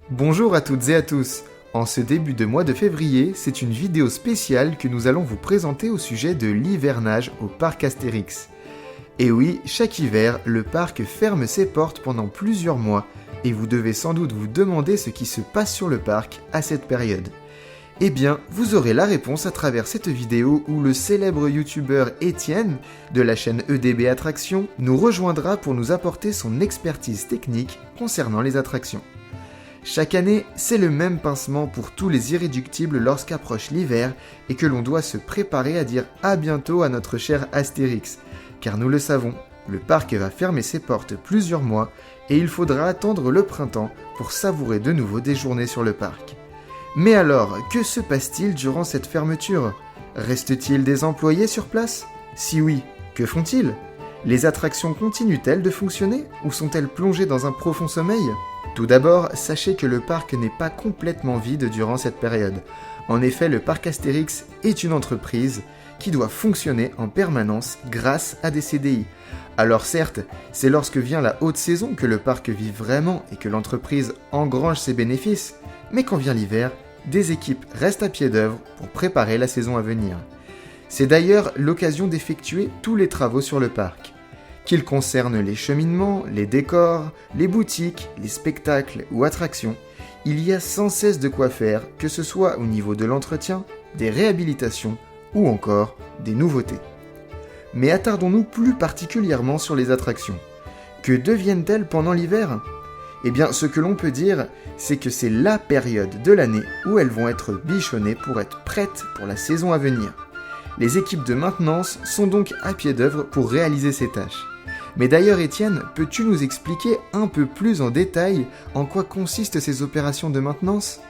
Bonjour à toutes et à tous. En ce début de mois de février, c'est une vidéo spéciale que nous allons vous présenter au sujet de l'hivernage au parc Astérix. Et oui, chaque hiver, le parc ferme ses portes pendant plusieurs mois, et vous devez sans doute vous demander ce qui se passe sur le parc à cette période. Eh bien, vous aurez la réponse à travers cette vidéo où le célèbre youtubeur Étienne, de la chaîne EDB Attractions, nous rejoindra pour nous apporter son expertise technique concernant les attractions. Chaque année, c'est le même pincement pour tous les irréductibles lorsqu'approche l'hiver et que l'on doit se préparer à dire à bientôt à notre cher Astérix. Car nous le savons, le parc va fermer ses portes plusieurs mois et il faudra attendre le printemps pour savourer de nouveau des journées sur le parc. Mais alors, que se passe-t-il durant cette fermeture ? Reste-t-il des employés sur place ? Si oui, que font-ils ? Les attractions continuent-elles de fonctionner ou sont-elles plongées dans un profond sommeil ? Tout d'abord, sachez que le parc n'est pas complètement vide durant cette période. En effet, le parc Astérix est une entreprise qui doit fonctionner en permanence grâce à des CDI. Alors certes, c'est lorsque vient la haute saison que le parc vit vraiment et que l'entreprise engrange ses bénéfices, mais quand vient l'hiver, des équipes restent à pied d'œuvre pour préparer la saison à venir. C'est d'ailleurs l'occasion d'effectuer tous les travaux sur le parc. Qu'ils concernent les cheminements, les décors, les boutiques, les spectacles ou attractions, il y a sans cesse de quoi faire, que ce soit au niveau de l'entretien, des réhabilitations ou encore des nouveautés. Mais attardons-nous plus particulièrement sur les attractions. Que deviennent-elles pendant l'hiver ? Eh bien, ce que l'on peut dire, c'est que c'est la période de l'année où elles vont être bichonnées pour être prêtes pour la saison à venir. Les équipes de maintenance sont donc à pied d'œuvre pour réaliser ces tâches. Mais d'ailleurs, Étienne, peux-tu nous expliquer un peu plus en détail en quoi consistent ces opérations de maintenance ?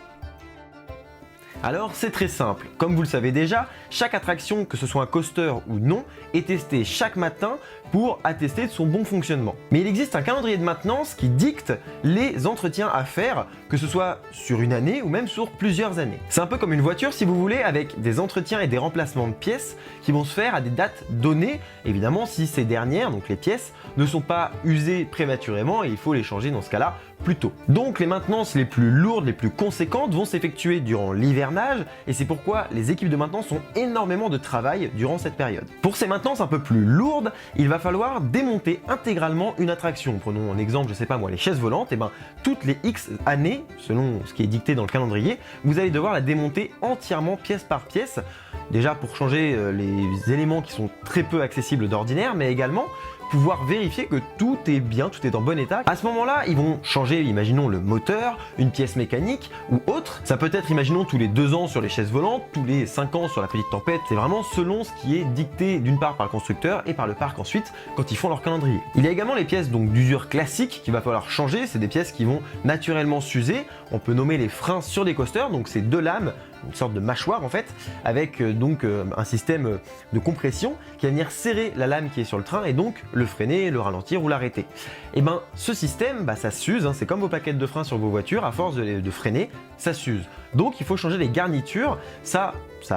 Alors c'est très simple, comme vous le savez déjà, chaque attraction, que ce soit un coaster ou non, est testée chaque matin pour attester de son bon fonctionnement. Mais il existe un calendrier de maintenance qui dicte les entretiens à faire, que ce soit sur une année ou même sur plusieurs années. C'est un peu comme une voiture si vous voulez, avec des entretiens et des remplacements de pièces qui vont se faire à des dates données, évidemment si ces dernières, donc les pièces, ne sont pas usées prématurément et il faut les changer dans ce cas-là plus tôt. Donc les maintenances les plus lourdes, les plus conséquentes vont s'effectuer durant l'hivernage et c'est pourquoi les équipes de maintenance ont énormément de travail durant cette période. Pour ces maintenances un peu plus lourdes, il va falloir démonter intégralement une attraction. Prenons un exemple, je sais pas moi, les chaises volantes, et toutes les X années, selon ce qui est dicté dans le calendrier, vous allez devoir la démonter entièrement pièce par pièce, déjà pour changer les éléments qui sont très peu accessibles d'ordinaire, mais également pouvoir vérifier que tout est bien, tout est en bon état. À ce moment-là, ils vont changer, imaginons le moteur, une pièce mécanique ou autre. Ça peut être, imaginons, tous les 2 ans sur les chaises volantes, tous les 5 ans sur la petite tempête. C'est vraiment selon ce qui est dicté d'une part par le constructeur et par le parc ensuite quand ils font leur calendrier. Il y a également les pièces donc d'usure classique qu'il va falloir changer. C'est des pièces qui vont naturellement s'user. On peut nommer les freins sur des coasters, donc c'est 2 lames, une sorte de mâchoire en fait, avec un système de compression qui va venir serrer la lame qui est sur le train et donc le freiner, le ralentir ou l'arrêter. Et ce système, ça s'use, c'est comme vos plaquettes de frein sur vos voitures, à force de freiner, ça s'use. Donc il faut changer les garnitures, ça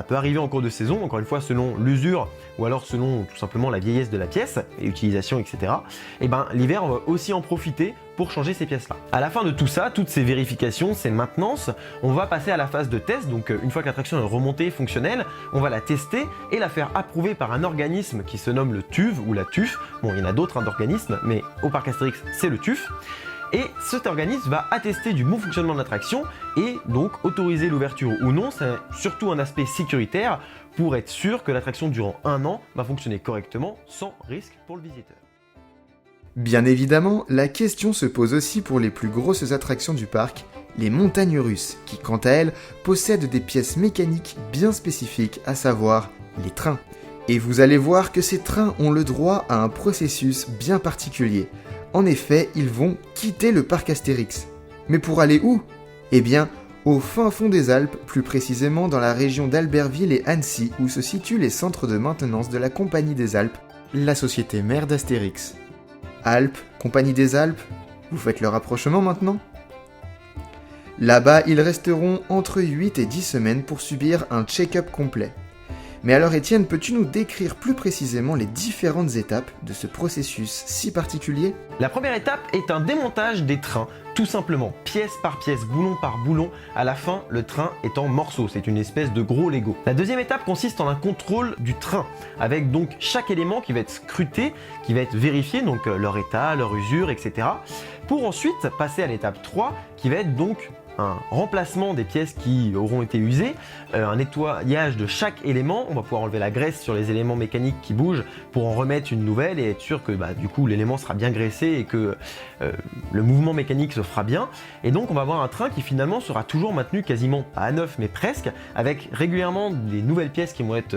peut arriver en cours de saison, encore une fois selon l'usure ou alors selon tout simplement la vieillesse de la pièce et utilisation, etc. Et l'hiver, on va aussi en profiter pour changer ces pièces-là. À la fin de tout ça, toutes ces vérifications, ces maintenances, on va passer à la phase de test. Donc une fois que l'attraction est remontée, fonctionnelle, on va la tester et la faire approuver par un organisme qui se nomme le TÜV ou la TÜV. Bon, il y en a d'autres d'organismes, mais au parc Astérix, c'est le TÜV. Et cet organisme va attester du bon fonctionnement de l'attraction et donc autoriser l'ouverture ou non. C'est surtout un aspect sécuritaire pour être sûr que l'attraction durant 1 an va fonctionner correctement sans risque pour le visiteur. Bien évidemment, la question se pose aussi pour les plus grosses attractions du parc, les montagnes russes, qui quant à elles possèdent des pièces mécaniques bien spécifiques, à savoir les trains. Et vous allez voir que ces trains ont le droit à un processus bien particulier. En effet, ils vont quitter le parc Astérix. Mais pour aller où ? Eh bien, au fin fond des Alpes, plus précisément dans la région d'Albertville et Annecy, où se situent les centres de maintenance de la Compagnie des Alpes, la société mère d'Astérix. Alpes, Compagnie des Alpes, vous faites le rapprochement maintenant ? Là-bas, ils resteront entre 8 et 10 semaines pour subir un check-up complet. Mais alors Étienne, peux-tu nous décrire plus précisément les différentes étapes de ce processus si particulier ? La première étape est un démontage des trains, tout simplement, pièce par pièce, boulon par boulon. À la fin, le train est en morceaux, c'est une espèce de gros Lego. La deuxième étape consiste en un contrôle du train, avec donc chaque élément qui va être scruté, qui va être vérifié, donc leur état, leur usure, etc. Pour ensuite passer à l'étape 3, qui va être donc un remplacement des pièces qui auront été usées, un nettoyage de chaque élément. On va pouvoir enlever la graisse sur les éléments mécaniques qui bougent pour en remettre une nouvelle et être sûr que du coup l'élément sera bien graissé et que le mouvement mécanique se fera bien. Et donc on va avoir un train qui finalement sera toujours maintenu quasiment pas à neuf mais presque, avec régulièrement des nouvelles pièces qui vont être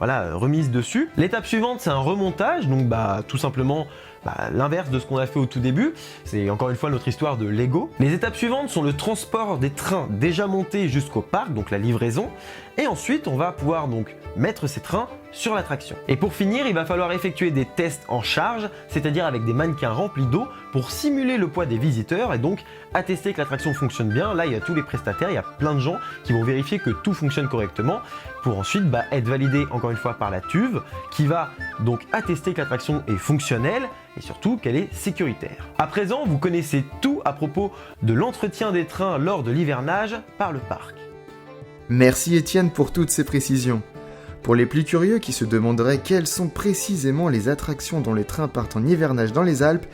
remises dessus. L'étape suivante, c'est un remontage, donc tout simplement l'inverse de ce qu'on a fait au tout début. C'est encore une fois notre histoire de Lego. Les étapes suivantes sont le transport des trains déjà montés jusqu'au parc, donc la livraison. Et ensuite, on va pouvoir donc mettre ces trains sur l'attraction. Et pour finir, il va falloir effectuer des tests en charge, c'est-à-dire avec des mannequins remplis d'eau pour simuler le poids des visiteurs et donc attester que l'attraction fonctionne bien. Là, il y a tous les prestataires, il y a plein de gens qui vont vérifier que tout fonctionne correctement pour ensuite être validé encore une fois par la TÜV qui va donc attester que l'attraction est fonctionnelle et surtout qu'elle est sécuritaire. À présent, vous connaissez tout à propos de l'entretien des trains lors de l'hivernage par le parc. Merci Étienne pour toutes ces précisions. Pour les plus curieux qui se demanderaient quelles sont précisément les attractions dont les trains partent en hivernage dans les Alpes,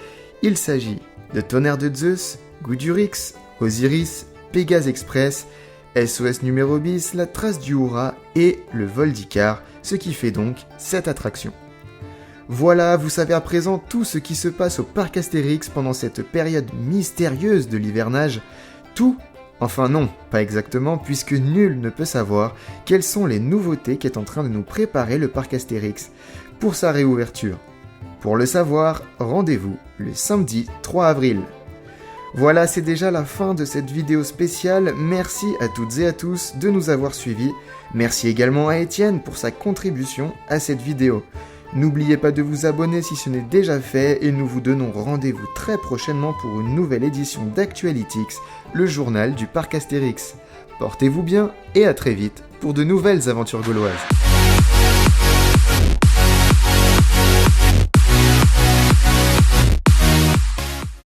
il s'agit de Tonnerre de Zeus, Goudurix, Osiris, Pégase Express, SOS numéro bis, la Trace du Hura et le Vol d'Icare, ce qui fait donc 7 attractions. Voilà, vous savez à présent tout ce qui se passe au parc Astérix pendant cette période mystérieuse de l'hivernage. Tout, enfin non, pas exactement, puisque nul ne peut savoir quelles sont les nouveautés qu'est en train de nous préparer le parc Astérix pour sa réouverture. Pour le savoir, rendez-vous le samedi 3 avril. Voilà, c'est déjà la fin de cette vidéo spéciale. Merci à toutes et à tous de nous avoir suivis. Merci également à Étienne pour sa contribution à cette vidéo. N'oubliez pas de vous abonner si ce n'est déjà fait et nous vous donnons rendez-vous très prochainement pour une nouvelle édition d'Actualitix, le journal du parc Astérix. Portez-vous bien et à très vite pour de nouvelles aventures gauloises.